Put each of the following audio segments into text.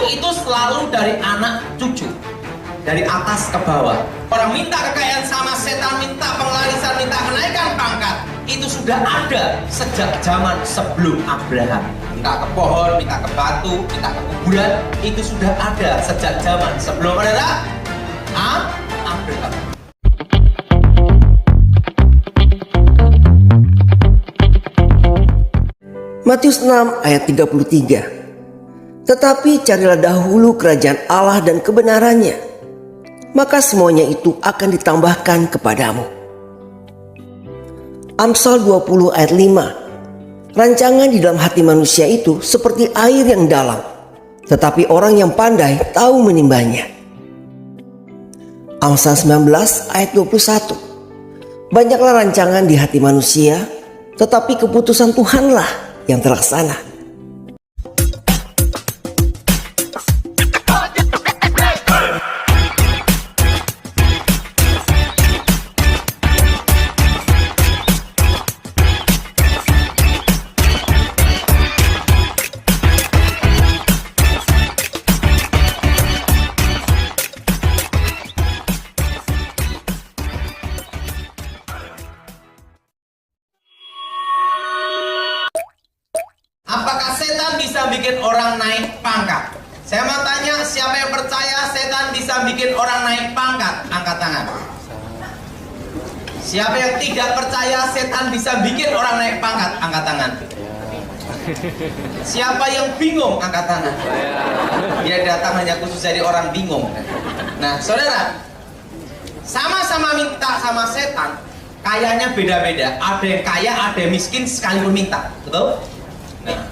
itu selalu dari anak cucu, dari atas ke bawah. Orang minta kekayaan sama setan, minta penglarisan, minta kenaikan pangkat, itu sudah ada sejak zaman sebelum Abraham. Minta ke pohon, minta ke batu, minta ke kuburan, itu sudah ada sejak zaman sebelum ada Abraham. Matius 6 ayat 33. Tetapi carilah dahulu kerajaan Allah dan kebenarannya, maka semuanya itu akan ditambahkan kepadamu. Amsal 20 ayat 5. Rancangan di dalam hati manusia itu seperti air yang dalam, tetapi orang yang pandai tahu menimbanya. Amsal 19 ayat 21. Banyaklah rancangan di hati manusia, tetapi keputusan Tuhanlah yang terlaksana. Apakah setan bisa bikin orang naik pangkat? Saya mau tanya, siapa yang percaya setan bisa bikin orang naik pangkat? Angkat tangan. Siapa yang tidak percaya setan bisa bikin orang naik pangkat? Angkat tangan. Siapa yang bingung? Angkat tangan. Dia datang hanya khusus jadi orang bingung. Nah, saudara, sama-sama minta sama setan, kayanya beda-beda. Ada yang kaya, ada yang miskin sekalipun minta. Betul? Nah,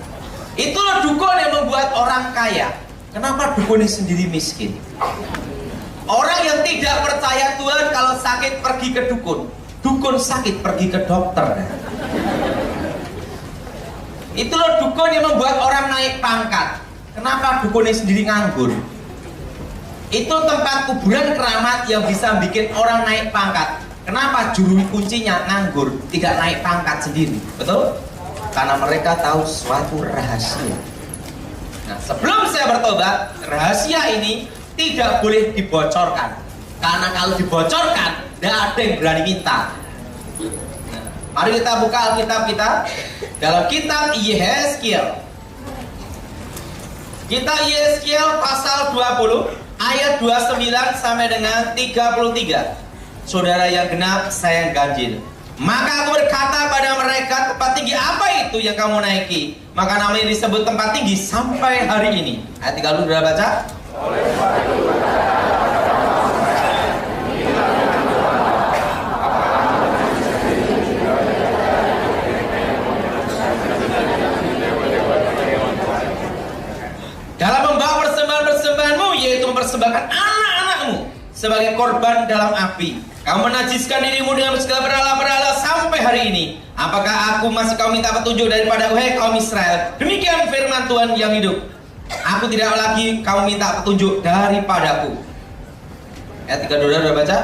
itulah dukun yang membuat orang kaya. Kenapa dukunnya sendiri miskin? Orang yang tidak percaya Tuhan kalau sakit pergi ke dukun, dukun sakit pergi ke dokter. Itulah dukun yang membuat orang naik pangkat. Kenapa dukunnya sendiri nganggur? Itu tempat kuburan keramat yang bisa bikin orang naik pangkat. Kenapa juru kuncinya nganggur, tidak naik pangkat sendiri? Betul? Karena mereka tahu suatu rahasia. Nah, sebelum saya bertobat, rahasia ini tidak boleh dibocorkan. Karena kalau dibocorkan, tidak ada yang berani minta. Nah, mari kita buka Alkitab kita dalam kitab Yehezkiel. Kitab Yehezkiel pasal 20 ayat 29 sampai dengan 33. Saudara yang genap, saya yang ganjil. Maka aku berkata pada mereka, tempat tinggi apa itu yang kamu naiki? Maka namanya disebut tempat tinggi sampai hari ini. Ayat 30 sudah baca? Dalam membawa persembahan-persembahanmu, yaitu mempersembahkan anak-anakmu sebagai korban dalam api. Kamu menajiskan dirimu dengan segala berhala-berhala sampai hari ini. Apakah aku masih kau minta petunjuk daripada hai kaum Israel? Demikian firman Tuhan yang hidup. Aku tidak lagi kau minta petunjuk daripadaku. Ayat 32 sudah baca?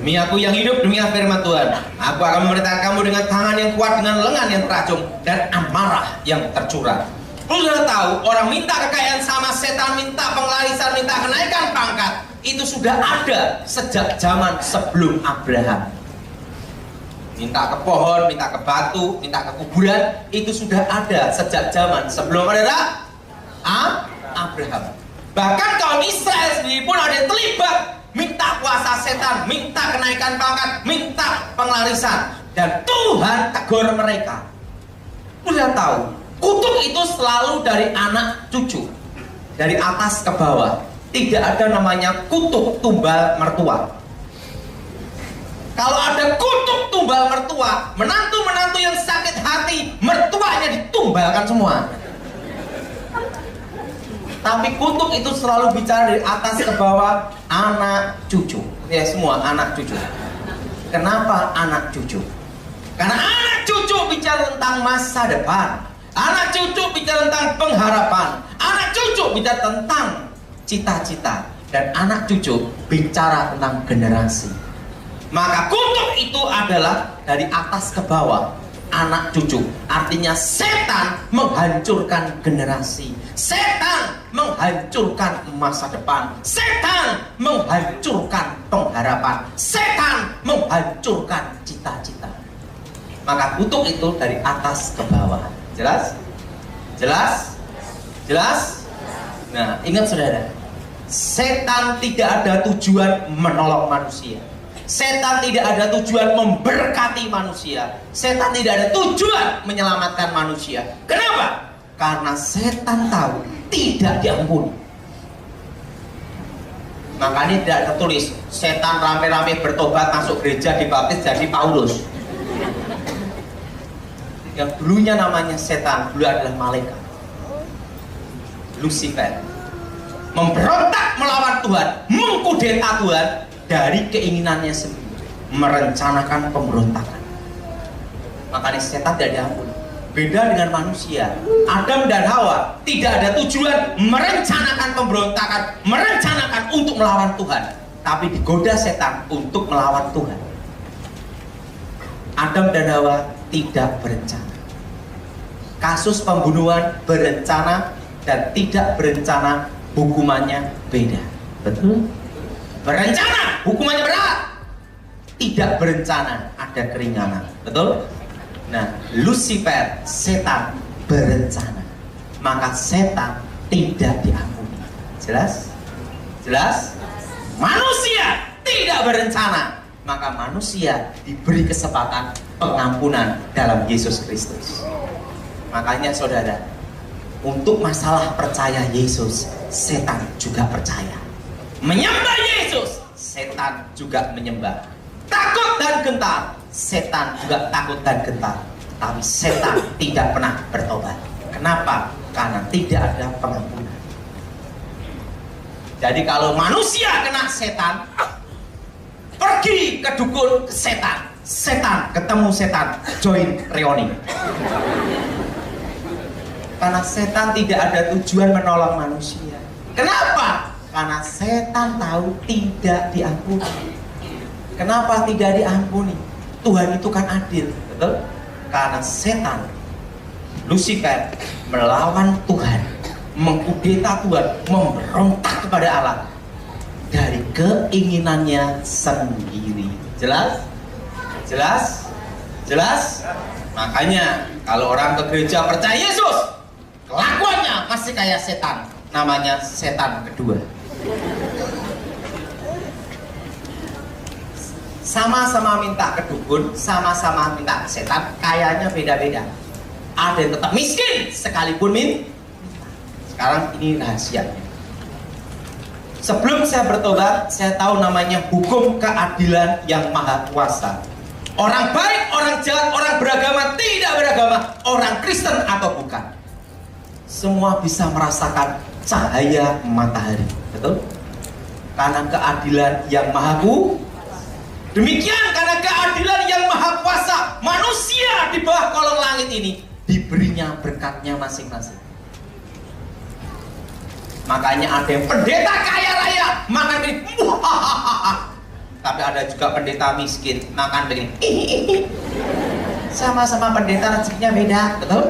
Demi aku yang hidup, demi firman Tuhan, aku akan memerintahkan kamu dengan tangan yang kuat, dengan lengan yang teracung, dan amarah yang tercurah. Lu sudah tahu, orang minta kekayaan sama setan, minta penglarisan, minta kenaikan pangkat, itu sudah ada sejak zaman sebelum Abraham. Minta ke pohon, minta ke batu, minta ke kuburan, itu sudah ada sejak zaman sebelum ada Abraham. Bahkan kaum Israel sendiri pun ada yang terlibat, minta kuasa setan, minta kenaikan pangkat, minta penglarisan, dan Tuhan tegur mereka. Sudah tahu, kutuk itu selalu dari anak cucu, dari atas ke bawah. Tidak ada namanya kutuk tumbal mertua. Kalau ada kutuk tumbal mertua, menantu-menantu yang sakit hati, mertuanya ditumbalkan semua. Tapi kutuk itu selalu bicara dari atas ke bawah, anak cucu. Ya semua anak cucu. Kenapa anak cucu? Karena anak cucu bicara tentang masa depan. Anak cucu bicara tentang pengharapan. Anak cucu bicara tentang cita-cita. dan anak cucu bicara tentang generasi. Maka kutuk itu adalah dari atas ke bawah, anak cucu. Artinya setan menghancurkan generasi, setan menghancurkan masa depan, setan menghancurkan pengharapan, setan menghancurkan cita-cita. Maka kutuk itu dari atas ke bawah. Jelas? Jelas? Jelas? Nah, ingat saudara, setan tidak ada tujuan menolong manusia. Setan tidak ada tujuan memberkati manusia. Setan tidak ada tujuan menyelamatkan manusia. Kenapa? Karena setan tahu tidak diampuni. Makanya tidak tertulis setan rame-rame bertobat masuk gereja dibaptis jadi Paulus. Yang dulunya namanya setan, dulu adalah malaikat, Lucifer. Memberontak melawan Tuhan, mengkudeta Tuhan dari keinginannya sendiri, merencanakan pemberontakan. Makanya setan tidak diampuni. Beda dengan manusia, Adam dan Hawa tidak ada tujuan merencanakan pemberontakan, merencanakan untuk melawan Tuhan, tapi digoda setan untuk melawan Tuhan. Adam dan Hawa tidak berencana. Kasus pembunuhan berencana dan tidak berencana hukumannya beda. Betul? Berencana hukumannya berat, tidak berencana ada keringanan. Betul? Nah, Lucifer, setan berencana, maka setan tidak diampuni. Jelas? Jelas? Manusia tidak berencana, maka manusia diberi kesempatan pengampunan dalam Yesus Kristus. Makanya saudara, untuk masalah percaya Yesus, setan juga percaya. Menyembah Yesus, setan juga menyembah. Takut dan gentar, setan juga takut dan gentar. Tapi setan tidak pernah bertobat. Kenapa? Karena tidak ada pengampunan. Jadi kalau manusia kena setan, pergi ke dukun ke setan. Setan ketemu setan, join reuni. Karena setan tidak ada tujuan menolong manusia. Kenapa? Karena setan tahu tidak diampuni. Kenapa tidak diampuni? Tuhan itu kan adil, betul? Karena setan, Lucifer, melawan Tuhan, mengkudeta Tuhan, memberontak kepada Allah dari keinginannya sendiri. Jelas? Jelas? Jelas? Makanya kalau orang ke gereja percaya Yesus, kelakuannya masih kayak setan. Namanya setan kedua. Sama-sama minta ke dukun, sama-sama minta ke setan, kayaknya beda-beda. Ada yang tetap miskin sekalipun minta. Sekarang ini rahasianya. Sebelum saya bertobat, saya tahu namanya hukum keadilan yang maha kuasa. Orang baik, orang jahat, orang beragama, tidak beragama, orang Kristen atau bukan, semua bisa merasakan cahaya matahari. Betul? Karena keadilan yang maha kuasa. Demikian karena keadilan yang maha kuasa, manusia di bawah kolong langit ini diberinya berkatnya masing-masing. Makanya ada yang pendeta kaya raya makan begini, tapi ada juga pendeta miskin makan begini. Sama-sama pendeta rezekinya beda, betul?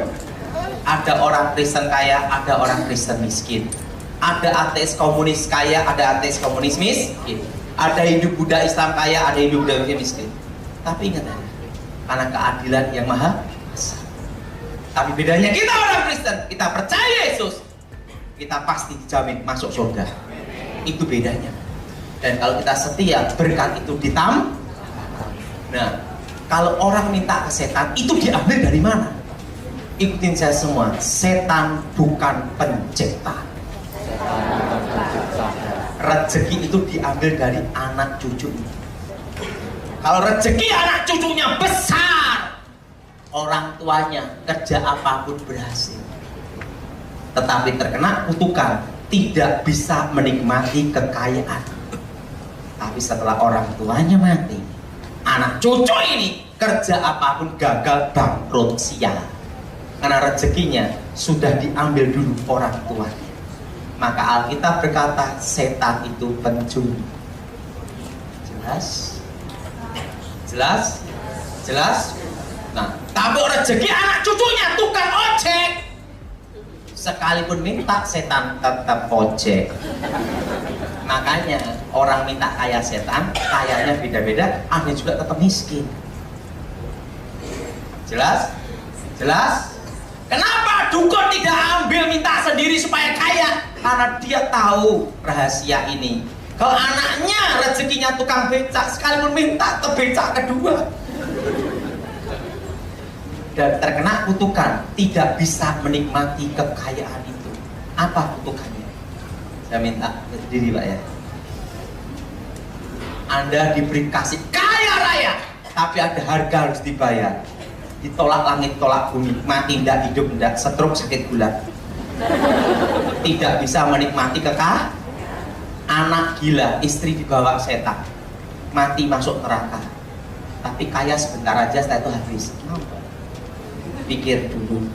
Ada orang Kristen kaya, ada orang Kristen miskin. Ada ateis komunis kaya, ada ateis komunis miskin. Ada Hindu Buddha Islam kaya, ada Hindu Buddha miskin. Tapi ingat ya, karena keadilan yang maha kuasa. Tapi bedanya kita orang Kristen, kita percaya Yesus, kita pasti dijamin masuk surga. Itu bedanya. Dan kalau kita setia, berkat itu ditambah. Nah, kalau orang minta ke setan, itu diambil dari mana? Ikutin saya semua. Setan bukan pencipta. Rezeki itu diambil dari anak cucunya. Kalau rezeki anak cucunya besar, orang tuanya kerja apapun berhasil, tetapi terkena kutukan, tidak bisa menikmati kekayaan. Tapi setelah orang tuanya mati, anak cucu ini kerja apapun gagal, bangkrut, sial. Karena rezekinya sudah diambil dulu orang tuanya. Maka Alkitab berkata setan itu pencuri. Jelas? Jelas? Jelas? Nah, tapi rezeki anak cucunya tukang ojek. Sekalipun minta setan tetap ojek. Makanya orang minta kaya setan, kayanya beda-beda, ada juga tetap miskin. Jelas? Jelas? Kenapa dukun tidak ambil minta sendiri supaya kaya? Karena dia tahu rahasia ini. Kalau anaknya rezekinya tukang becak, sekalipun minta ke becak kedua dan terkena kutukan, tidak bisa menikmati kekayaan itu. Apa kutukannya? Saya minta berdiri Pak ya. Anda diberi kasih kaya raya, tapi ada harga harus dibayar. Ditolak langit, tolak bumi, mati ndak, hidup ndak, stroke, sakit gula. Tidak bisa menikmati kekayaan. Anak gila, istri dibawa setan, mati masuk neraka. Tapi kaya sebentar aja, setelah itu habis. Pikir dulu.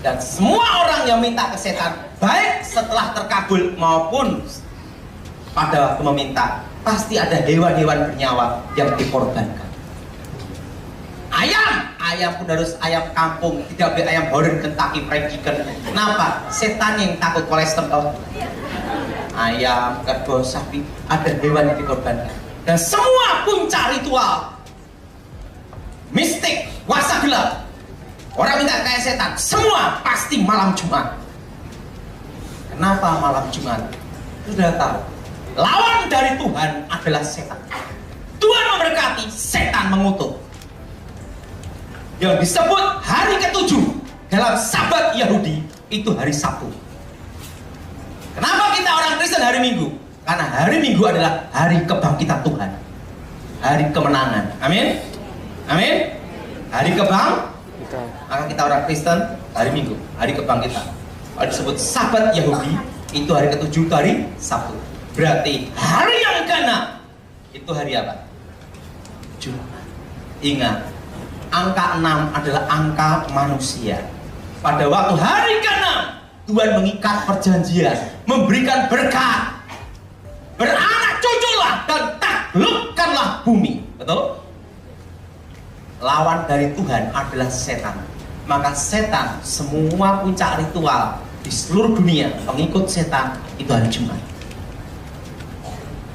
Dan semua orang yang minta ke setan, baik setelah terkabul maupun pada waktu meminta, pasti ada hewan-hewan bernyawa yang dikorbankan. Ayam pun harus ayam kampung, tidak boleh ayam horeng, Kentucky Fried Chicken. Kenapa? Setan yang takut kolesterol. Ayam, kerbau, sapi, ada hewan yang dikorbankan. Dan semua puncak ritual mistik, kuasa gelap, orang minta kaya setan, semua pasti malam Jumat. Kenapa malam Jumat? Sudah tahu, lawan dari Tuhan adalah setan. Tuhan memberkati, setan mengutuk. Yang disebut hari ke-7 dalam Sabat Yahudi itu hari Sabtu. Kenapa kita orang Kristen hari Minggu? Karena hari Minggu adalah hari kebangkitan Tuhan, hari kemenangan. Amin, amin. Hari kebangkitan. Maka kita orang Kristen hari Minggu, hari kebangkitan. Kalau disebut Sabat Yahudi itu hari ke-7, itu hari Sabtu. Berarti hari yang ke-6 itu hari apa? Jumat. Ingat, angka 6 adalah angka manusia. Pada waktu hari ke-6 Tuhan mengikat perjanjian, memberikan berkat, beranak cuculah dan taklukkanlah bumi. Betul? Lawan dari Tuhan adalah setan. Maka setan, semua puncak ritual di seluruh dunia pengikut setan itu hari Jumat.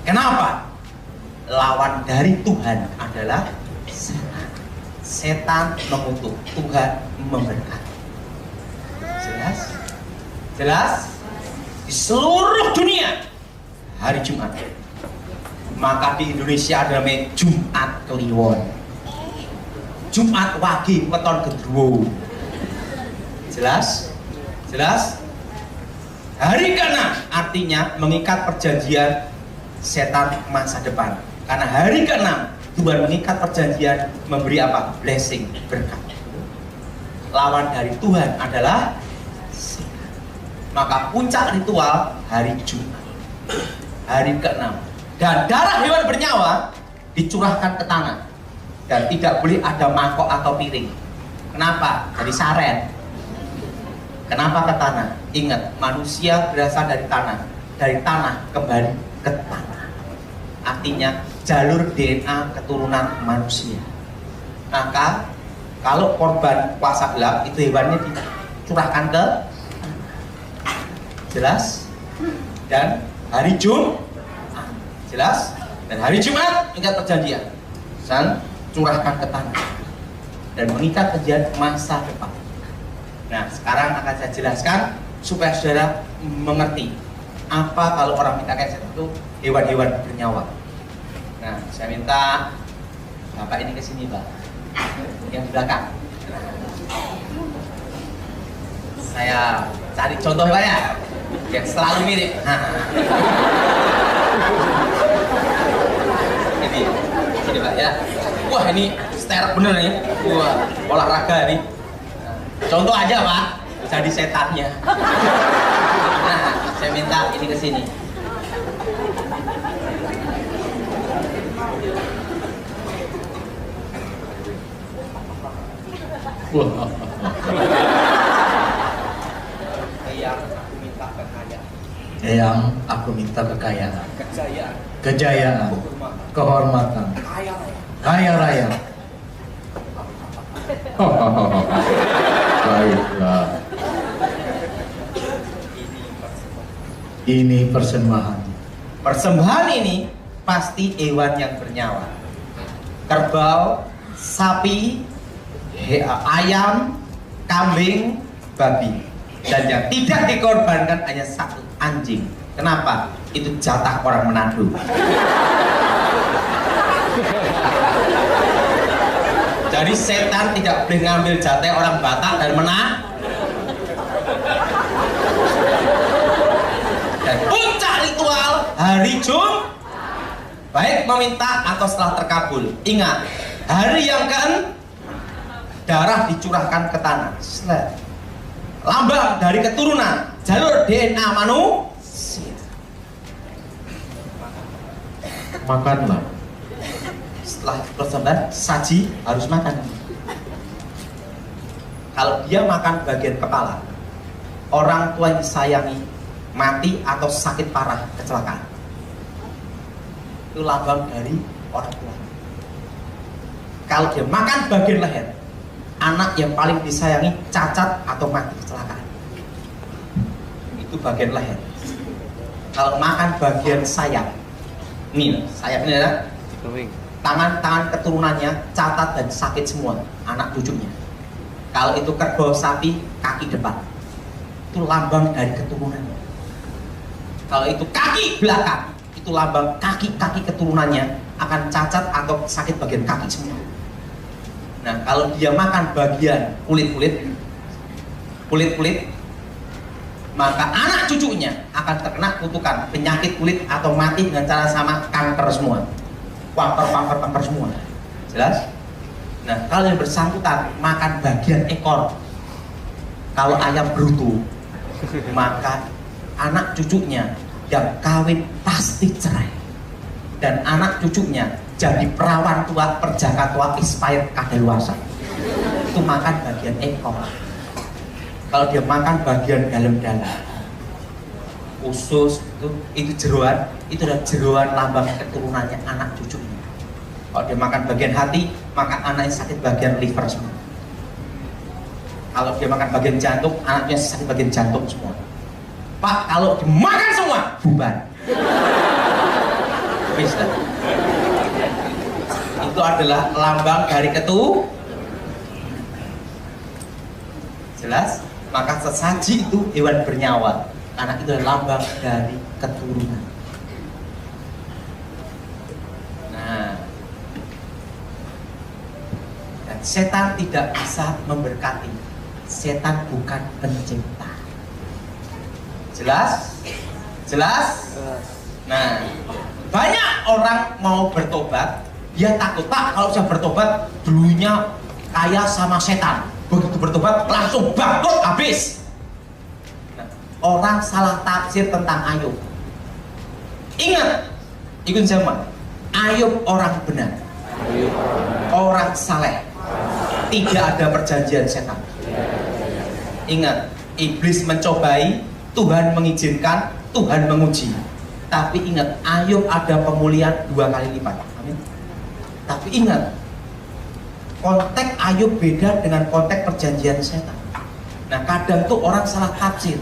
Kenapa? Lawan dari Tuhan adalah setan. Setan mengutuk, Tuhan memberkati. Jelas? Jelas? Di seluruh dunia hari Jumat. Maka di Indonesia ada namanya Jumat Kliwon, Jumat Wage weton gendruwo. Jelas? Jelas? Hari ke-6 artinya mengikat perjanjian setan masa depan. Karena hari ke-6 Tuhan mengikat perjanjian, memberi apa? Blessing, berkat. Lawan dari Tuhan adalah setan. Maka puncak ritual hari Jumat, hari ke-6. Dan darah hewan bernyawa dicurahkan ke tanah. Dan tidak boleh ada mangkok atau piring. Kenapa? Dari saren. Kenapa ke tanah? Ingat, manusia berasal dari tanah. Dari tanah kembali ke tanah. Artinya jalur DNA keturunan manusia. Maka kalau korban kuasa gelap itu hewannya dicurahkan ke, jelas? Dan hari Jumat, jelas? Dan hari Jumat mengikat perjanjian, dan curahkan ke tanah dan mengikat perjanjian masa depan. Nah, sekarang akan saya jelaskan supaya saudara mengerti apa kalau orang minta kayak itu hewan-hewan bernyawa. Nah, saya minta Bapak ini ke sini, Pak. Yang di belakang. Saya cari contoh Pak ya, yang selalu mirip. Ini Pak ya. Wah, ini sterek bener nih. Wah, olahraga nih. Contoh aja Pak, jadi setannya. Nah, saya minta ini ke sini. Wah, Eyang, aku minta kekayaan. Eyang, aku minta kekayaan, Kejayaan. kejayaan, kehormatan, Kaya raya. kaya raya. Baiklah. Ini persembahan. Persembahan ini pasti hewan yang bernyawa. Kerbau, sapi, ayam, kambing, babi. Dan yang tidak dikorbankan hanya satu, anjing. Kenapa? Itu jatah orang Manado. Jadi setan tidak boleh ngambil jatah orang Batak dan Manado. Dan puncak ritual hari Jumat, baik meminta atau setelah terkabul. Ingat, hari yang darah dicurahkan ke tanah. Lambang dari keturunan, jalur DNA manusia. Makanlah. Setelah persembahan, saji harus makan. Kalau dia makan bagian kepala, orang tua yang disayangi mati atau sakit parah kecelakaan. Itu lambang dari orang tua. Kalau dia makan bagian leher, anak yang paling disayangi cacat atau mati kecelakaan. Itu bagian leher. Kalau makan bagian sayap, ini sayap ini adalah tangan-tangan keturunannya cacat dan sakit semua, anak cucunya. Kalau itu kerbau sapi, kaki depan, itu lambang dari keturunannya. Kalau itu kaki belakang, itu lambang kaki-kaki keturunannya akan cacat atau sakit bagian kaki semua. Nah, kalau dia makan bagian kulit-kulit, maka anak cucunya akan terkena kutukan penyakit kulit atau mati dengan cara sama, kanker semua, kanker semua. Jelas? Nah, kalau yang bersangkutan makan bagian ekor, kalau ayam bruto, maka anak cucunya yang kawin pasti cerai, dan anak cucunya jadi perawan tua, perjaka tua, expired kadaluarsa. Itu makan bagian ekor. Kalau dia makan bagian dalam-dalam, usus itu jeroan, itu adalah jeroan lambang keturunannya anak cucunya. Kalau dia makan bagian hati, maka anaknya sakit bagian liver semua. Kalau dia makan bagian jantung, anaknya sakit bagian jantung semua. Pak, kalau dimakan semua, bubar. Bisa. Itu adalah lambang dari jelas. Maka sesaji itu hewan bernyawa, karena itu adalah lambang dari keturunan. Nah, dan setan tidak bisa memberkati. Setan bukan pencipta. Jelas? Jelas? Nah, banyak orang mau bertobat, dia takut, Pak, kalau saya bertobat dulunya kaya sama setan, begitu bertobat langsung bangkrut habis. Nah, orang salah tafsir tentang Ayub. Ingat, ikut zaman Ayub orang benar, orang saleh, tidak ada perjanjian setan. Ingat, iblis mencobai, Tuhan mengizinkan, Tuhan menguji. Tapi ingat, Ayub ada pemulihan 2 kali lipat. Amin. Tapi ingat, konteks Ayub beda dengan konteks perjanjian setan. Nah, kadang tuh orang salah tafsir.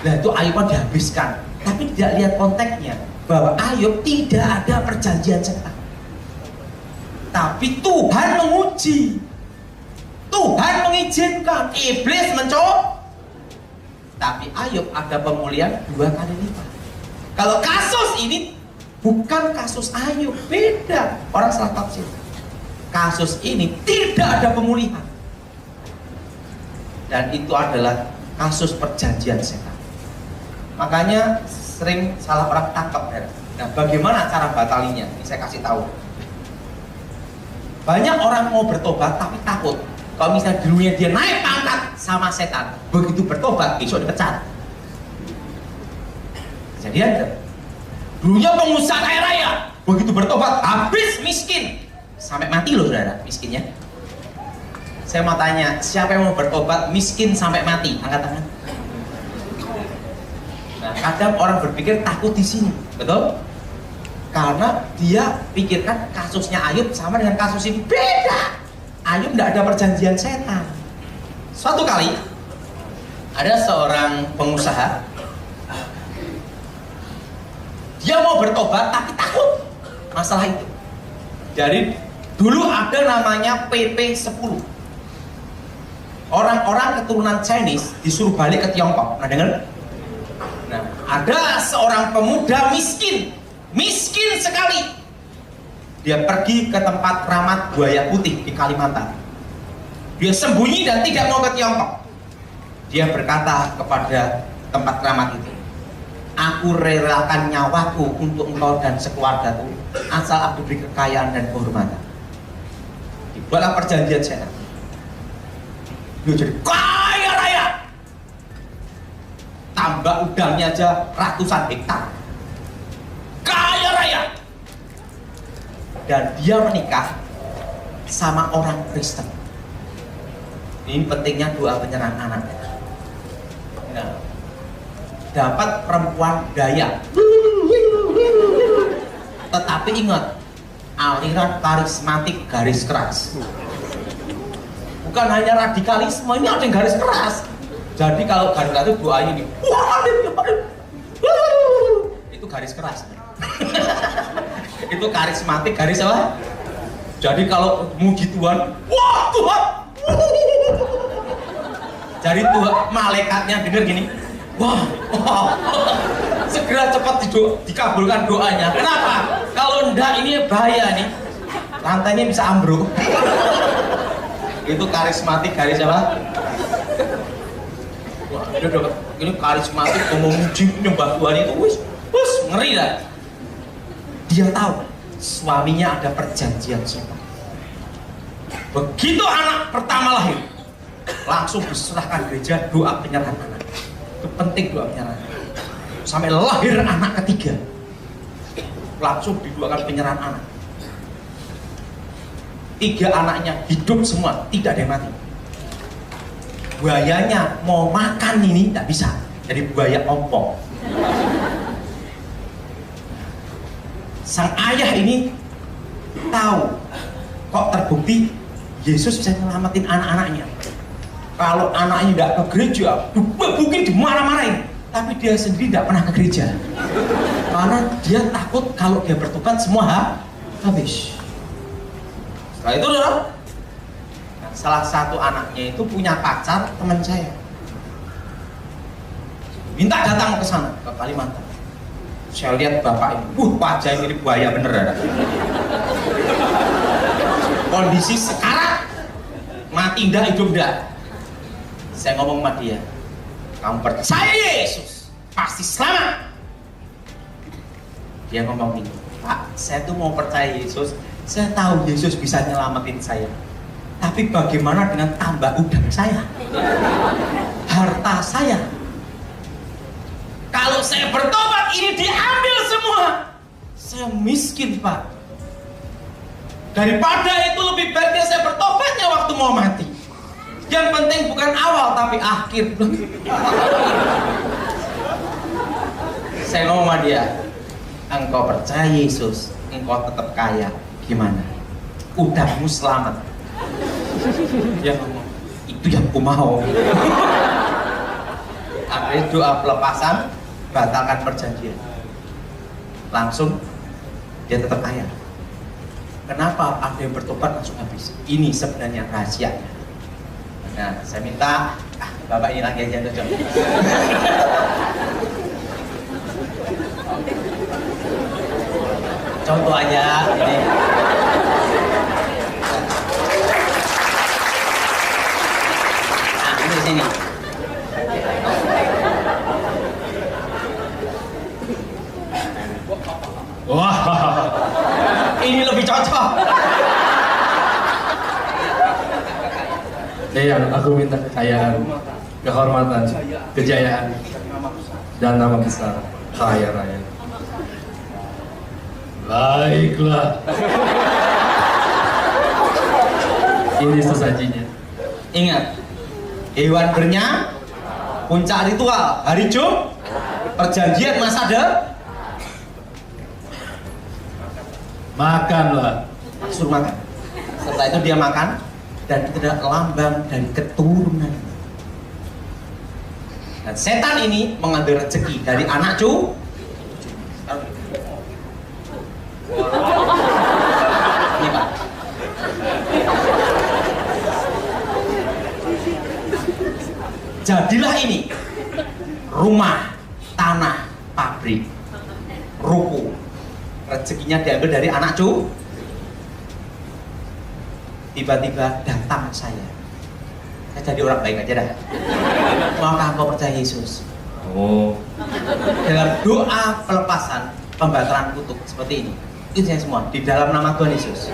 Nah, itu Ayub dihabiskan, tapi tidak lihat konteksnya bahwa Ayub tidak ada perjanjian setan. Tapi Tuhan menguji, Tuhan mengizinkan, iblis mencoba. Tapi Ayub ada pemulihan 2 kali lipat. Kalau kasus ini bukan kasus Ayub, beda. Orang salah tafsir. Kasus ini tidak ada pemulihan, dan itu adalah kasus perjanjian setan. Makanya sering salah orang tangkap. Nah, bagaimana cara batalinya? Ini saya kasih tahu. Banyak orang mau bertobat tapi takut. Kalau misalnya dulunya dia naik pangkat sama setan, begitu bertobat besok dipecat. Kejadian kan? Dulunya pengusaha kaya raya, begitu bertobat habis miskin. Sampai mati loh saudara, miskinnya. Saya mau tanya, siapa yang mau bertobat miskin sampai mati? Angkat tangan. Nah, kadang orang berpikir takut di sini, betul? Karena dia pikirkan kasusnya Ayub sama dengan kasus ini. Beda. Ayub tidak ada perjanjian setan. Suatu kali ada seorang pengusaha, dia mau bertobat tapi takut masalah itu. Jadi dulu ada namanya PP 10. Orang-orang keturunan Chinese disuruh balik ke Tiongkok. Nah, dengar? Nah, ada seorang pemuda miskin sekali. Dia pergi ke tempat keramat buaya putih di Kalimantan. Dia sembunyi dan tidak mau ke Tiongkok. Dia berkata kepada tempat keramat itu, aku relakan nyawaku untuk engkau dan sekeluargaku, asal aku diberi kekayaan dan kehormatan. Dibuatlah perjanjian setan. Dia jadi kaya raya. Tambah udangnya aja ratusan hektar. Kaya raya. Dan dia menikah sama orang Kristen. Ini pentingnya doa penyerahan anak. Nah, dapat perempuan Dayak. Tetapi ingat, aliran karismatik garis keras. Bukan hanya radikalisme, ini ada yang garis keras. Jadi kalau garis keras itu doanya ini, itu garis keras. Itu karismatik garis apa? Jadi kalau muji Tuhan, wah Tuhan. Jadi Tuhan, malaikatnya denger gini, wah, segera cepat dikabulkan doanya. Kenapa? Kalau enggak ini bahaya nih, lantainya bisa ambruk. Itu karismatik garis apa? Wah, ini karismatik mau memuji nyembah Tuhan itu, wis ngeri lah. Dia tahu suaminya ada perjanjian sumpah. Begitu anak pertama lahir, langsung diserahkan gereja doa penyerahan anak. Itu penting doa penyerahan. Sampai lahir anak ketiga, langsung didoakan penyerahan anak. 3 anaknya hidup semua, tidak ada yang mati. Buayanya mau makan ini tidak bisa, jadi buaya ompong. Sang ayah ini tahu kok terbukti Yesus bisa nyelamatin anak-anaknya. Kalau anaknya tidak ke gereja, mungkin dimarah-marahin, tapi dia sendiri tidak pernah ke gereja karena dia takut kalau dia bertobat semua habis. Setelah itu salah satu anaknya itu punya pacar teman saya, minta datang ke sana, ke Kalimantan. Saya lihat bapak ini, wajah ini buaya bener ada. Kondisi sekarat, mati enggak, hidup enggak. Saya ngomong sama dia, kamu percaya Yesus pasti selamat. Dia ngomong ini, Pak, saya tuh mau percaya Yesus. Saya tahu Yesus bisa nyelamatin saya, tapi bagaimana dengan tambah udang saya, harta saya? Kalau saya bertobat ini diambil semua, saya miskin Pak. Daripada itu lebih baiknya saya bertobatnya waktu mau mati. Yang penting bukan awal tapi akhir. Saya ngomong sama dia, engkau percaya Yesus, engkau tetap kaya. Gimana? Udangmu selamat. Dia ngomong, itu yang ku mau. Akhirnya doa pelepasan, batalkan perjanjian. Langsung dia tetap kaya. Kenapa ada yang bertobat langsung habis? Ini sebenarnya rahasianya. Nah, saya minta bapak ini lagi aja cocok. Contoh aja ini. Nah, ini sini. Wah, Ini lebih cocok. yang aku minta kekayaan, kehormatan, kejayaan, dan nama besar, kaya raya. Baiklah. Ini sesajinya. Ingat, hewan bernya, puncak ritual, hari Jumat, perjanjian masa Makanlah. suruh makan. Setelah itu dia makan, dan itu adalah lambang dari keturunan. Dan setan ini mengambil rezeki dari anak cucu. Ini Pak. Jadilah ini rumah, tanah, pabrik, ruko. Rezekinya diambil dari anak cucu. Tiba-tiba datang saya jadi orang baik aja dah. Maukah engkau percaya Yesus? Oh, Dalam doa pelepasan pembatalan kutuk seperti ini, itu saya semua di dalam nama Tuhan Yesus.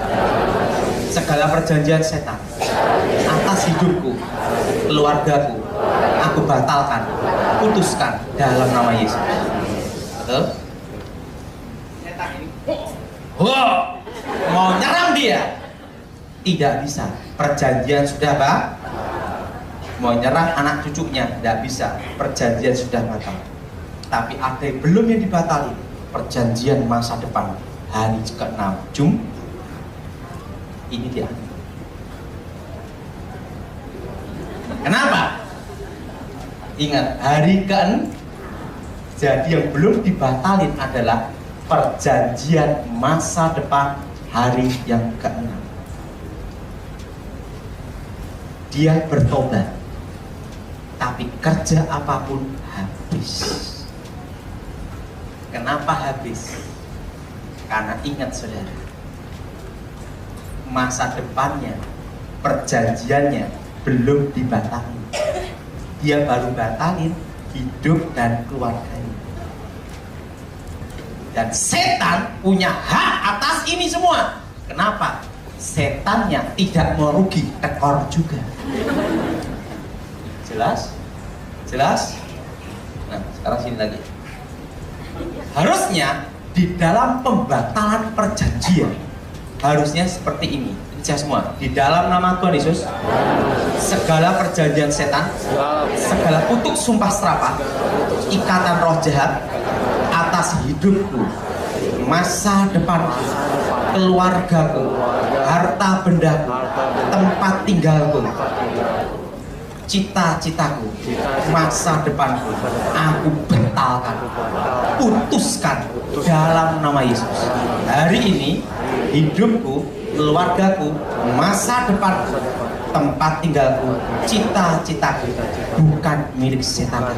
Segala perjanjian setan atas hidupku, keluargaku, aku batalkan, putuskan dalam nama Yesus. Betul? Setan ini, mau nyerang dia, tidak bisa. Perjanjian sudah mau nyerang anak cucunya, tidak bisa. Perjanjian sudah batal. Tapi ada yang belum yang dibatali. Perjanjian masa depan hari ke-6 Jumat ini diambil. Kenapa? Ingat, hari ke-6. Jadi yang belum dibatalin adalah perjanjian masa depan hari yang ke-6. Dia bertobat, tapi kerja apapun habis. Kenapa habis? Karena ingat saudara, masa depannya, perjanjiannya belum dibatalin. Dia baru batalin hidup dan keluarganya. Dan setan punya hak atas ini semua. Kenapa? Setannya tidak mau rugi, tekor juga. Jelas? Jelas? Nah, sekarang sini lagi. Harusnya di dalam pembatalan perjanjian harusnya seperti ini. Ini saya semua. Di dalam nama Tuhan Yesus, segala perjanjian setan, segala kutuk sumpah serapah, ikatan roh jahat atas hidupku, masa depanku, keluargaku, harta bendaku, tempat tinggalku, cita-citaku, masa depanku, aku batalkan, putuskan dalam nama Yesus. Hari ini hidupku, keluargaku, masa depanku, tempat tinggalku, cita-citaku bukan milik setan,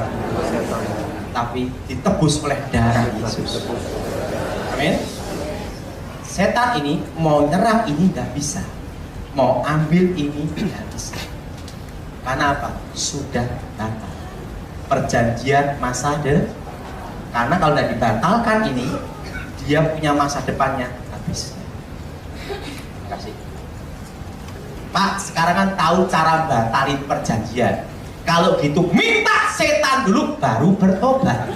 tapi ditebus oleh darah Yesus. Amin. Setan ini mau nyerang ini nggak bisa, mau ambil ini nggak bisa. Karena apa? Sudah batal perjanjian masa depan. Karena kalau tidak dibatalkan ini, dia punya masa depannya habis. Kasih. Pak, sekarang kan tahu cara batalin perjanjian. Kalau gitu minta setan dulu baru bertobat.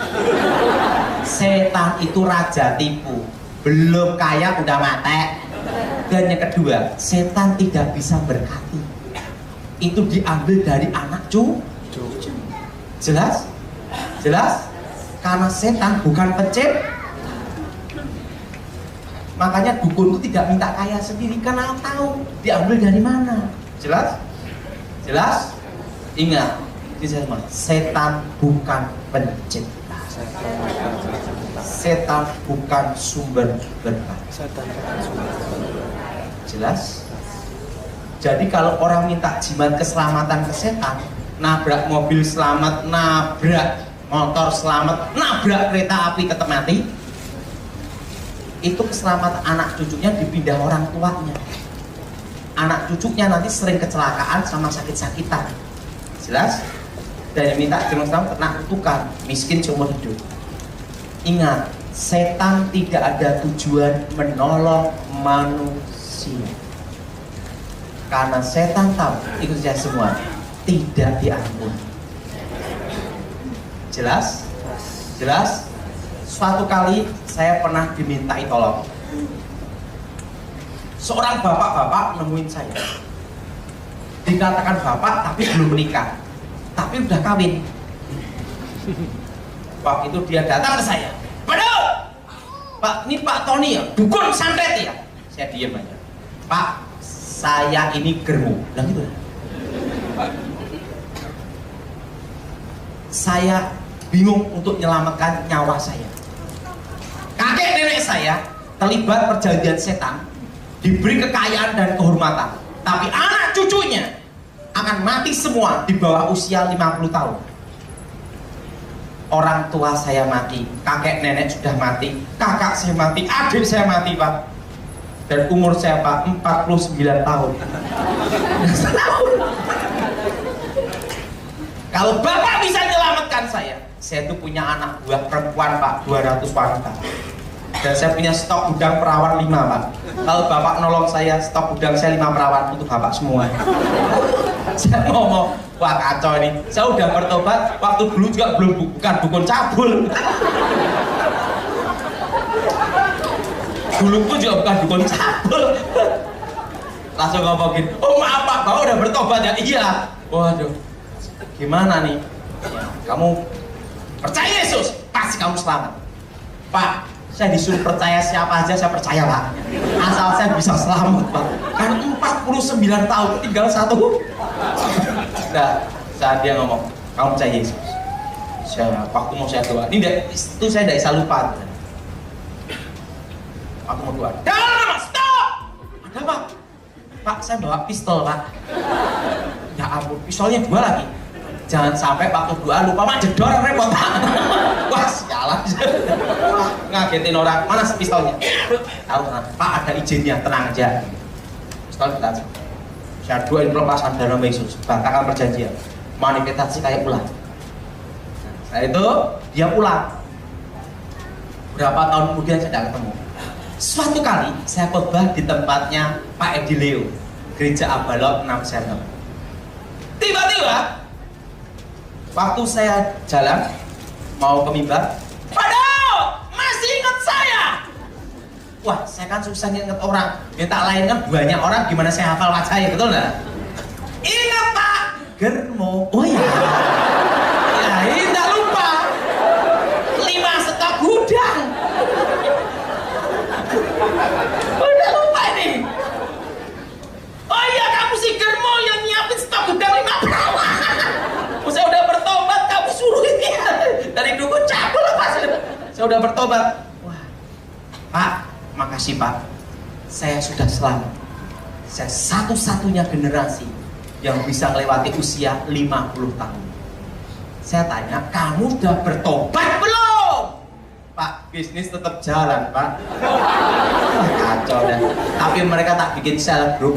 Setan itu raja tipu, belum kaya udah mati. Dan yang kedua, setan tidak bisa berkati. Itu diambil dari anak cucu. Jelas? Jelas? Karena setan bukan pencipta. Makanya dukun itu tidak minta kaya sendiri, karena tahu diambil dari mana. Jelas? Jelas? Ingat, setan bukan pencipta. Setan bukan sumber berkat. Jelas? Jadi kalau orang minta jimat keselamatan ke setan, nabrak mobil selamat, nabrak motor selamat, nabrak kereta api tetap mati, itu keselamatan anak cucunya dipindah orang tuanya. Anak cucunya nanti sering kecelakaan sama sakit-sakitan. Jelas? Dan yang minta jimat selamat kena kutukan, miskin seumur hidup. Ingat, setan tidak ada tujuan menolong manusia. Karena setan tahu, ikut saya semua, tidak diampuni. Jelas? Jelas? Suatu kali saya pernah dimintai tolong. Seorang bapak-bapak nemuin saya. dikatakan bapak tapi belum menikah, tapi udah kawin. Waktu itu dia datang ke saya, Pak, ini Pak Tony ya, dukun santet ya. Saya diem aja. Pak, saya ini germo. Bilang gitu. Saya bingung untuk menyelamatkan nyawa saya. Kakek nenek saya terlibat perjanjian setan, diberi kekayaan dan kehormatan, tapi anak cucunya akan mati semua di bawah usia 50 tahun. Orang tua saya mati, kakek nenek sudah mati, kakak saya mati, adik saya mati, Pak. Dan umur saya, Pak, 49 tahun. Kalau Bapak bisa menyelamatkan saya itu punya anak buah perempuan, Pak, 200 wanita. Dan saya punya stok gudang perawan 5, Pak. Kalau Bapak nolong saya, stok gudang saya 5 perawan untuk Bapak semua. Saya ngomong, wah kacau ini. Saya udah bertobat, waktu dulu juga bukan dukun cabul. Dulu pun juga bukan dukun cabul. Langsung ngomongin, oh maaf Pak, Bapak udah bertobat ya? Iya. Waduh, gimana nih? Ya, kamu percaya Yesus, pasti kamu selamat. Pak, saya disuruh percaya siapa aja, saya percaya Pak. Asal saya bisa selamat Pak. Karena 49 tahun, tinggal 1. Nah, saat dia ngomong, kamu percaya Yesus? Saya, waktu mau saya doa, itu saya tidak bisa lupa. Aku mau doa, jangan stop! Ada Pak? Pak, saya bawa pistol Pak. Ya ampun, pistolnya 2 lagi. Jangan sampai waktu doa lupa Pak, jedor repot Pak. Wah sialan. Wah, ngagetin orang, mana pistolnya? Tahu Pak, ada izinnya, tenang aja. Pistol kita aja. Saya doain pelepasan dalam Yesus, batakan perjanjian, manifestasi kayak ulang. Nah, itu dia pulang. Berapa tahun kemudian saya tidak ketemu. Suatu kali saya khotbah di tempatnya Pak Edi Leo, Gereja Abalot 6 Sertem. Tiba-tiba waktu saya jalan mau ke mimbar, Waduh, masih ingat saya? Wah, saya kan susah ingat orang. Ya tak lain kan banyak orang, gimana saya hafal wajahnya, betul nggak? Ingat Pak Germo. Oh ya. Ya, ini tak lupa. 5 stok gudang. Udah lupa ini. Oh iya, kamu si Germo yang nyiapin stok gudang 5 perawan. Saya udah bertobat, kamu suruh dia dari dukun cabul apa? Saya udah bertobat. Wah, Pak, makasih Pak. Saya sudah selamat. Saya satu-satunya generasi yang bisa melewati usia 50 tahun. Saya tanya, kamu udah bertobat belum? Pak, bisnis tetap jalan Pak. Wah, kacau deh. Tapi mereka tak bikin sel group.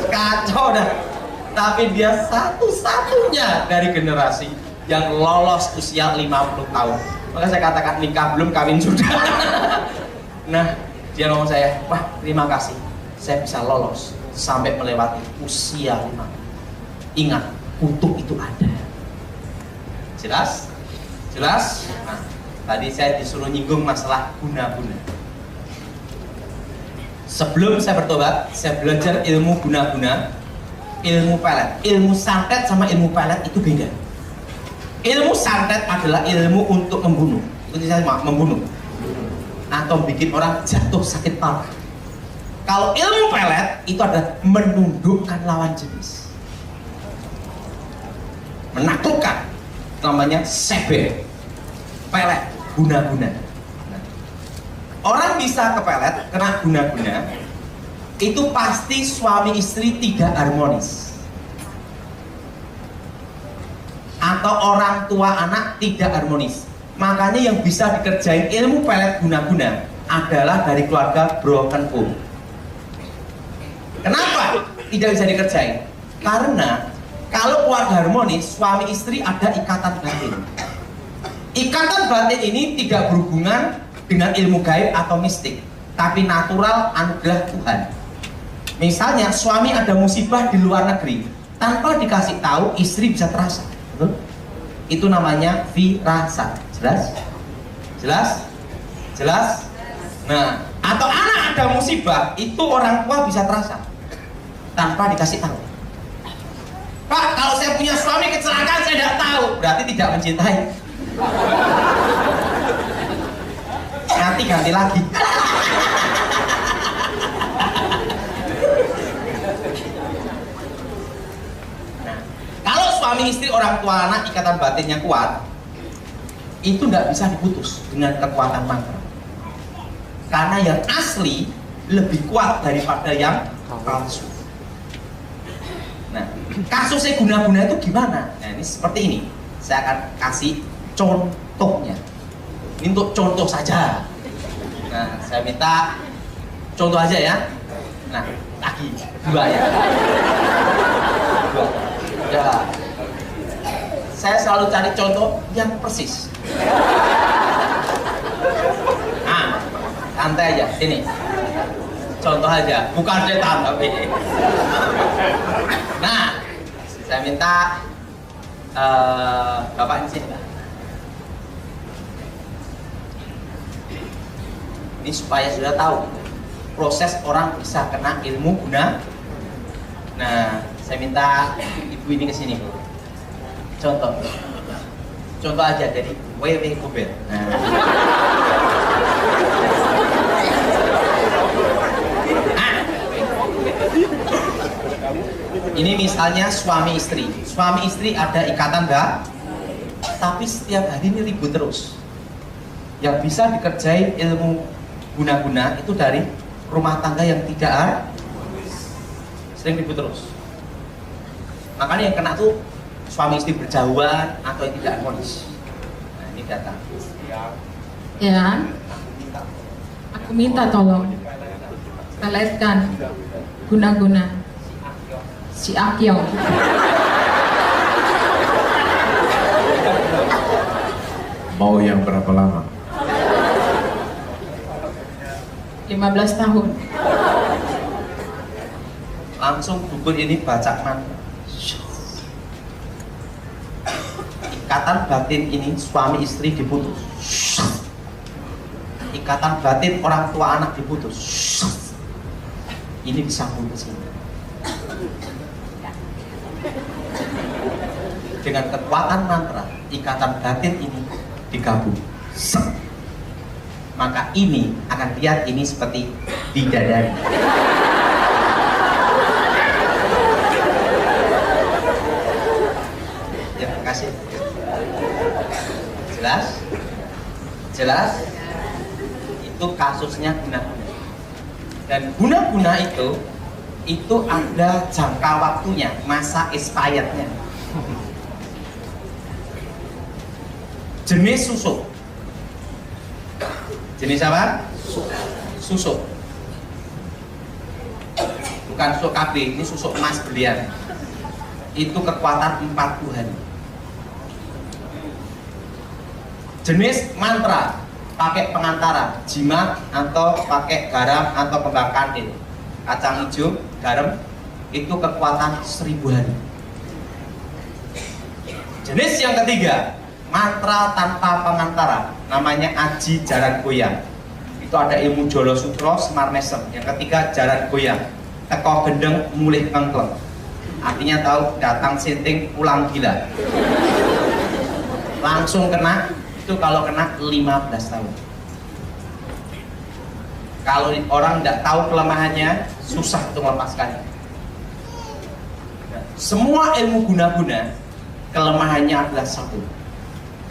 Kacau dah. Tapi dia satu-satunya dari generasi yang lolos usia 50 tahun. Maka saya katakan nikah belum, kawin sudah. Nah, dia ngomong saya, wah terima kasih, saya bisa lolos sampai melewati usia 50. Ingat, kutuk itu ada. Jelas? Jelas? Nah, tadi saya disuruh nyinggung masalah guna-guna. Sebelum saya bertobat, saya belajar ilmu guna-guna, ilmu pelet. Ilmu santet sama ilmu pelet itu beda. Ilmu santet adalah ilmu untuk membunuh. Itu saya membunuh atau bikin orang jatuh sakit parah. Kalau ilmu pelet itu adalah menundukkan lawan jenis, menaklukkan. Namanya sebe, pelet, guna-guna. Orang bisa kepelet, kena guna-guna, itu pasti suami istri tidak harmonis. Atau orang tua anak tidak harmonis. Makanya yang bisa dikerjain ilmu pelet guna-guna adalah dari keluarga broken home. Kenapa tidak bisa dikerjain? Karena kalau keluarga harmonis, suami istri ada ikatan batin. Ikatan batin ini tidak berhubungan dengan ilmu gaib atau mistik, tapi natural anugerah Tuhan. Misalnya suami ada musibah di luar negeri, tanpa dikasih tahu istri bisa terasa, betul? Itu namanya firasat. Jelas? Jelas? Jelas? Nah, atau anak ada musibah, itu orang tua bisa terasa tanpa dikasih tahu. Pak, kalau saya punya suami kecelakaan saya tidak tahu, berarti tidak mencintai. Nanti ganti lagi. Nah, kalau suami istri, orang tua anak, ikatan batinnya kuat, itu tidak bisa diputus dengan kekuatan mantra. Karena yang asli lebih kuat daripada yang palsu. Nah, kasusnya guna-guna itu gimana? Nah, ini seperti ini. Saya akan kasih contohnya. Ini untuk contoh saja. Nah, saya minta contoh aja ya. Nah, lagi 2 ya. 2. Ya. Saya selalu cari contoh yang persis. Nah, santai aja, sini. Contoh aja, bukan setan tapi. Nah, saya minta Bapak ini sini. Ini supaya sudah tahu proses orang bisa kena ilmu guna. Nah, saya minta ibu ini ke sini. Contoh aja dari WW Kubel. Nah. Ini misalnya suami istri ada ikatan tapi setiap hari ini ribut terus. Yang bisa dikerjai ilmu guna-guna itu dari rumah tangga yang tidak sering ribut terus. Makanya yang kena tuh suami istri berjauhan atau yang tidak harmonis. Nah, ini data. Ya, aku minta tolong peletkan guna-guna si Akyong. Mau yang berapa lama? 15 tahun. Langsung dukun ini baca mantra. Ikatan batin ini suami istri diputus. Ikatan batin orang tua anak diputus. Ini disambung ke sini. Dengan kekuatan mantra, ikatan batin ini digabung. Maka ini akan lihat ini seperti bidadari. Ya, terima kasih. Jelas? Itu kasusnya guna-guna. Dan guna-guna itu ada jangka waktunya, masa expirednya. Jenis susuk. Jenis apa? Susuk. Bukan susuk KB, ini susuk emas berlian. Itu kekuatan 40 hari. Jenis mantra, pakai pengantara, jimat atau pakai garam atau kembang kandil, kacang hijau, garam, itu kekuatan 1000 hari. Jenis yang ketiga, mantra tanpa pengantara, namanya Aji Jaran Goyang. Itu ada ilmu Jolo Sutro, Semar Mesem. Yang ketiga, Jaran Goyang, teko gendeng mulih kengkleng. Artinya tahu datang sinting pulang gila. Langsung kena, itu kalau kena 15 tahun. Kalau orang tidak tahu kelemahannya, susah untuk melepaskannya. Semua ilmu guna-guna, kelemahannya adalah satu.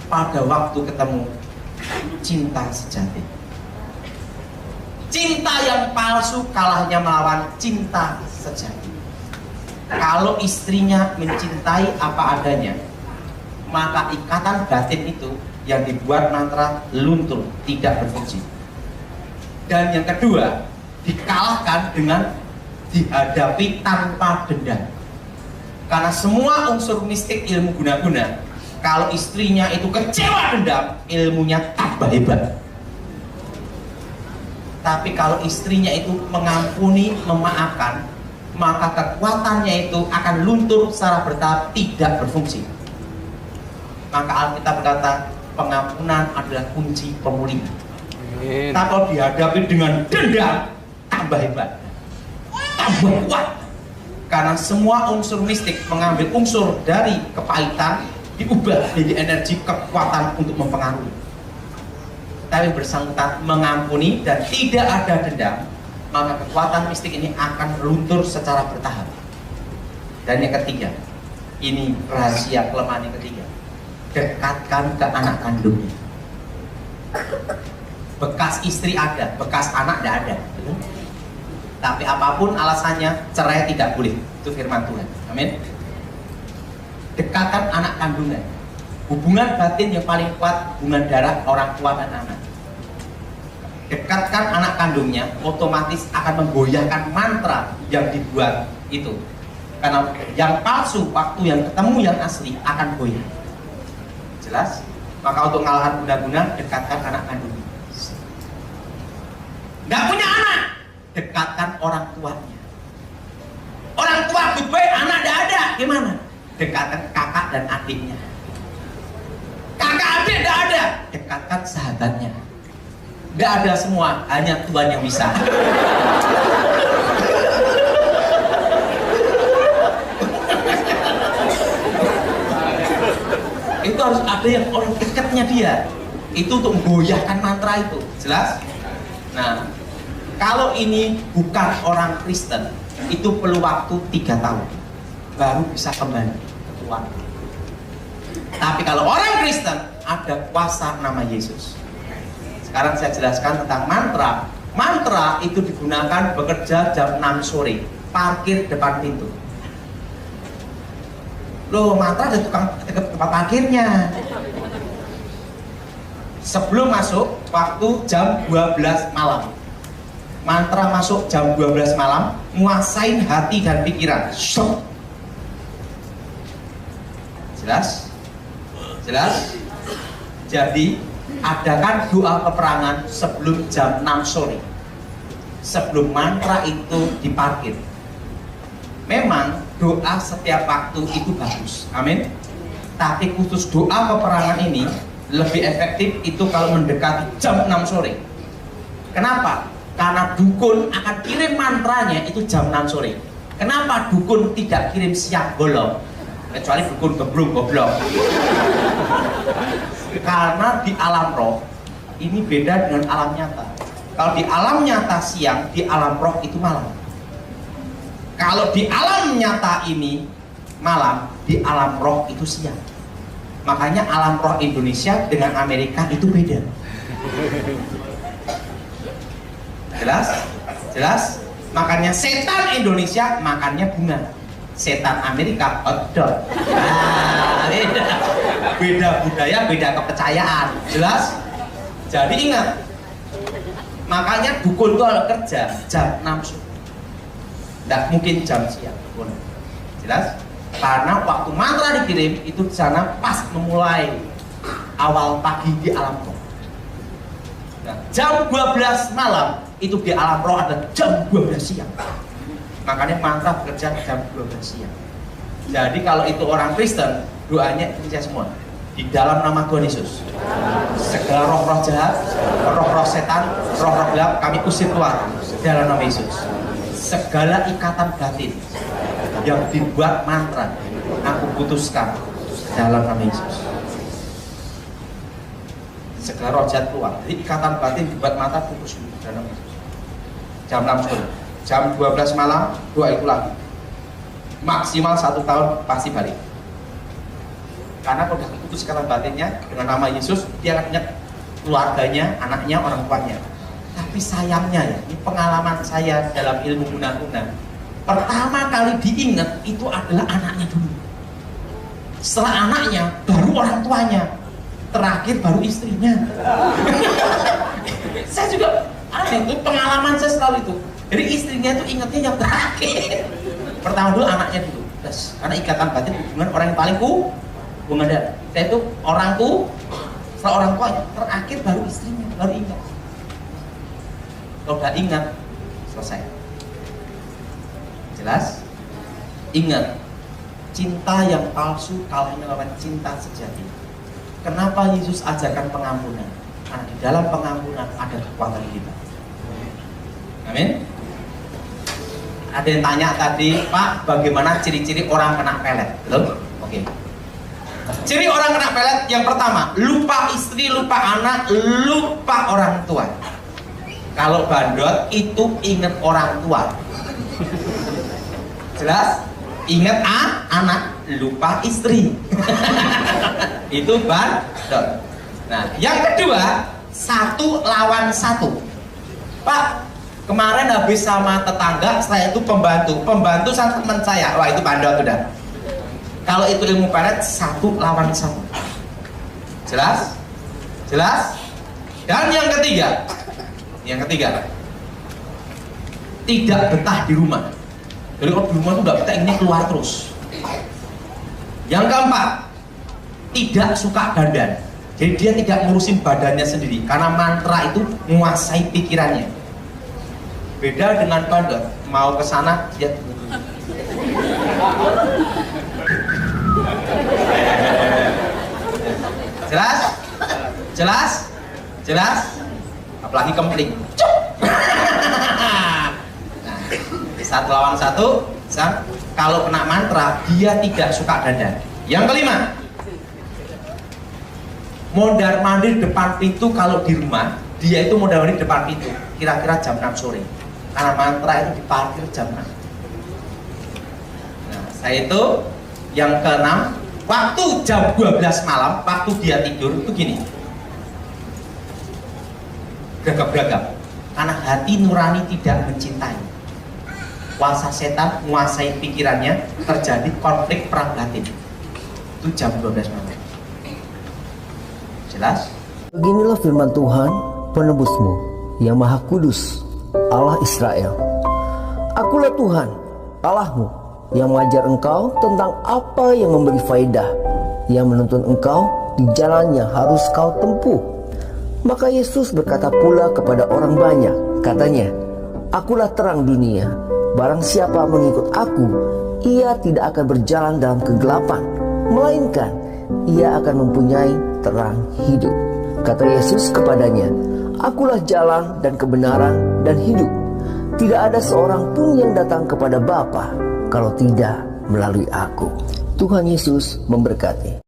Pada waktu ketemu, cinta sejati. Cinta yang palsu kalahnya melawan cinta sejati. Kalau istrinya mencintai apa adanya, maka ikatan batin itu yang dibuat mantra luntur, tidak berfungsi. Dan yang kedua, dikalahkan dengan dihadapi tanpa dendam. Karena semua unsur mistik ilmu guna-guna, kalau istrinya itu kecewa dendam, ilmunya tambah hebat. Tapi kalau istrinya itu mengampuni, memaafkan, maka kekuatannya itu akan luntur secara bertahap, tidak berfungsi. Maka Alkitab berkata, pengampunan adalah kunci pemulihan. Tapi kalau dihadapi dengan dendam, tambah hebat, tambah kuat. Karena semua unsur mistik mengambil unsur dari kepahitan, diubah menjadi energi kekuatan untuk mempengaruhi. Tapi bersangkutan mengampuni dan tidak ada dendam, maka kekuatan mistik ini akan luntur secara bertahap. Dan yang ketiga, ini rahasia kelemahan yang ketiga, dekatkan ke anak kandungnya. Bekas istri ada, bekas anak tidak ada. Tapi apapun alasannya, cerai tidak boleh. Itu firman Tuhan. Amin. Dekatkan anak kandungnya. Hubungan batin yang paling kuat, hubungan darah orang tua dan anak. Dekatkan anak kandungnya, otomatis akan memgoyahkan mantra yang dibuat itu. Karena yang palsu, waktu yang ketemu yang asli akan goyah. Jelas? Maka untuk mengalahkan guna-guna, dekatkan anak kandungnya. Nggak punya anak, dekatkan orang tuanya. Orang tua goodbye, anak nggak ada, gimana? Dekatkan kakak dan adiknya. Kakak adik nggak ada, dekatkan sahabatnya. Nggak ada semua, hanya Tuhan yang bisa. Itu harus ada yang orang dekatnya dia. Itu untuk menggoyahkan mantra itu, jelas? Nah, kalau ini bukan orang Kristen, itu perlu waktu 3 tahun baru bisa kembali ke Tuhan. Tapi kalau orang Kristen, ada kuasa nama Yesus. Sekarang saya jelaskan tentang mantra. Mantra itu digunakan bekerja jam 6 sore, parkir depan pintu. Loh, mantra ada tukang tempat parkirnya. Sebelum masuk, waktu jam 12 malam. Mantra masuk jam 12 malam, nguasain hati dan pikiran. Shock. Jelas? Jelas? Jadi, adakan doa peperangan sebelum jam 6 sore. Sebelum mantra itu diparkir. Memang doa setiap waktu itu bagus. Amin. Tapi khusus doa peperangan ini lebih efektif itu kalau mendekati jam 6 sore. Kenapa? Karena dukun akan kirim mantranya itu jam 6 sore. Kenapa dukun tidak kirim siang bolong? Kecuali dukun geblung goblok. Karena di alam roh ini beda dengan alam nyata. Kalau di alam nyata siang, di alam roh itu malam. Kalau di alam nyata ini malam, di alam roh itu siang. Makanya alam roh Indonesia dengan Amerika itu beda. Jelas? Jelas? Makanya setan Indonesia makannya bunga. Setan Amerika hotdog. Nah, beda. Beda budaya, beda kepercayaan. Jelas? Jadi ingat. Makanya dukun itu kalau kerja jam 6 sore. Tidak mungkin jam siang. Jelas? Karena waktu mantra dikirim itu di sana pas memulai awal pagi di alam roh. Nah, jam 12 malam itu di alam roh ada jam 12 siang. Makanya mantra bekerja jam 12 siang. Jadi kalau itu orang Kristen, doanya Indonesia semua. Di dalam nama Tuhan Yesus, segala roh-roh jahat, roh-roh setan, roh-roh gelap kami usir keluar dalam nama Yesus. Segala ikatan batin yang dibuat mantra, aku putuskan dalam nama Yesus. Segala roh jahat keluar. Jadi ikatan batin dibuat mantra, putus dalam nama Yesus. Jam 6 sore, jam 12 malam, doa itu lagi. Maksimal 1 tahun pasti balik. Karena kalau sudah putus ikatan batinnya dengan nama Yesus, dia akan ingat keluarganya, anaknya, orang tuanya. Tapi sayangnya ya, ini pengalaman saya dalam ilmu guna-guna. Pertama kali diingat itu adalah anaknya dulu. Setelah anaknya, baru orang tuanya. Terakhir baru istrinya. Saya juga aneh, itu pengalaman saya selalu itu. Jadi istrinya itu ingatnya yang terakhir. Pertama dulu anaknya dulu. Terus, karena ikatan batin hubungan orang yang paling hubungan darah. Saya itu orangku, setelah orang tua terakhir baru istrinya, baru ingat. Kalau udah ingat, selesai. Jelas? Ingat, cinta yang palsu kalahnya lawan cinta sejati. Kenapa Yesus ajarkan pengampunan? Karena di dalam pengampunan ada kekuatan kita. Amin. Ada yang tanya tadi, Pak, bagaimana ciri-ciri orang kena pelet? Betul? Oke. Ciri orang kena pelet yang pertama, lupa istri, lupa anak, lupa orang tua. Kalau bandot itu ingat orang tua. Jelas? Ingat anak, lupa istri. Itu bandot. Nah, yang kedua, 1 lawan 1. Pak, kemarin habis sama tetangga, saya itu pembantu sama teman saya. Wah, itu bandot udah. Kalau itu ilmu pelet, 1 lawan 1. Jelas? Jelas? Dan yang ketiga, tidak betah di rumah. Jadi kalau di rumah itu nggak betah, ini keluar terus. Yang keempat, tidak suka dandan. Jadi dia tidak ngurusin badannya sendiri, karena mantra itu menguasai pikirannya. Beda dengan bandot, mau ke sana dia jelas? Jelas? Jelas? Apalagi kempling. Nah, 1 lawan 1, kalau kena mantra dia tidak suka dandan. Yang kelima, mondar-mandir depan pintu. Kalau di rumah dia itu mondar-mandir depan pintu kira-kira jam 6 sore, karena mantra itu diparkir jam 6. Nah, saya itu yang keenam, waktu jam 12 malam, waktu dia tidur itu gini, gagap-gagap, karena hati nurani tidak mencintai. Kuasa setan menguasai pikirannya, terjadi konflik perang batin. Itu jam 12 malam. Jelas? Beginilah firman Tuhan, penebusmu, yang maha kudus, Allah Israel. Akulah Tuhan, Allahmu, yang mengajar engkau tentang apa yang memberi faedah, yang menuntun engkau di jalan yang harus kau tempuh. Maka Yesus berkata pula kepada orang banyak, katanya, Akulah terang dunia. Barang siapa mengikut aku, ia tidak akan berjalan dalam kegelapan, melainkan ia akan mempunyai terang hidup. Kata Yesus kepadanya, Akulah jalan dan kebenaran dan hidup. Tidak ada seorang pun yang datang kepada Bapa kalau tidak melalui aku. Tuhan Yesus memberkati.